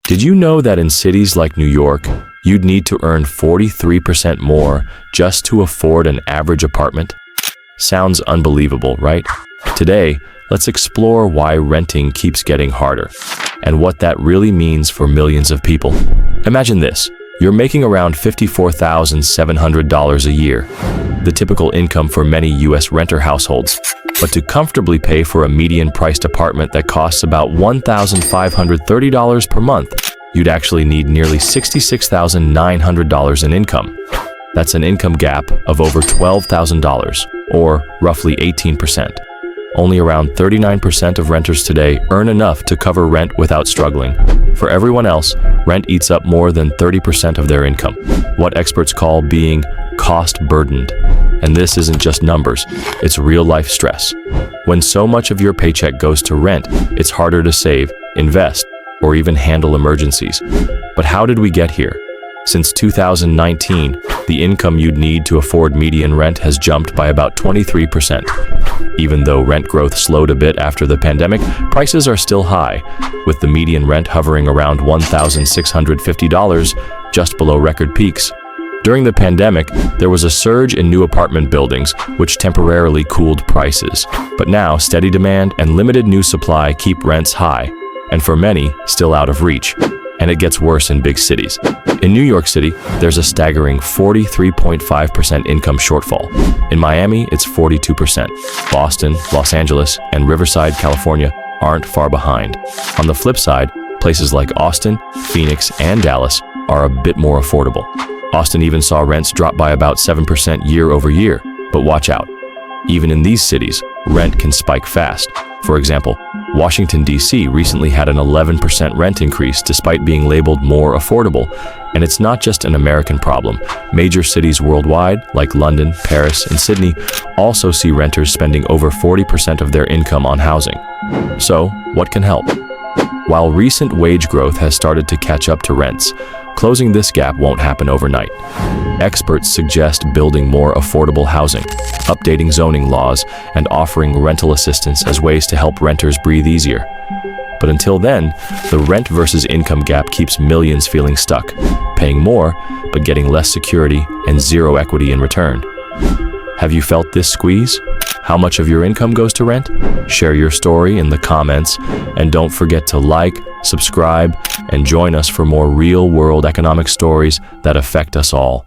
Did you know that in cities like New York, you'd need to earn 43% more just to afford an average apartment? Sounds unbelievable, right? Today, let's explore why renting keeps getting harder and what that really means for millions of people. Imagine this. You're making around $54,700 a year, the typical income for many U.S. renter households. But to comfortably pay for a median-priced apartment that costs about $1,530 per month, you'd actually need nearly $66,900 in income. That's an income gap of over $12,000, or roughly 18%. Only around 39% of renters today earn enough to cover rent without struggling. For everyone else, rent eats up more than 30% of their income, what experts call being cost-burdened. And this isn't just numbers, it's real-life stress. When so much of your paycheck goes to rent, it's harder to save, invest, or even handle emergencies. But how did we get here? Since 2019, the income you'd need to afford median rent has jumped by about 23%. Even though rent growth slowed a bit after the pandemic, prices are still high, with the median rent hovering around $1,650, just below record peaks. During the pandemic, there was a surge in new apartment buildings, which temporarily cooled prices. But now, steady demand and limited new supply keep rents high, and for many, still out of reach. And it gets worse in big cities. In New York City, there's a staggering 43.5% income shortfall. In Miami, it's 42%. Boston, Los Angeles, and Riverside, California aren't far behind. On the flip side, places like Austin, Phoenix, and Dallas are a bit more affordable. Austin even saw rents drop by about 7% year over year. But watch out. Even in these cities, rent can spike fast. For example, Washington, D.C. recently had an 11% rent increase despite being labeled more affordable. And it's not just an American problem. Major cities worldwide, like London, Paris, and Sydney, also see renters spending over 40% of their income on housing. So, what can help? While recent wage growth has started to catch up to rents, closing this gap won't happen overnight. Experts suggest building more affordable housing, updating zoning laws, and offering rental assistance as ways to help renters breathe easier. But until then, the rent versus income gap keeps millions feeling stuck, paying more, but getting less security and zero equity in return. Have you felt this squeeze? How much of your income goes to rent? Share your story in the comments, and don't forget to like, subscribe, and join us for more real-world economic stories that affect us all.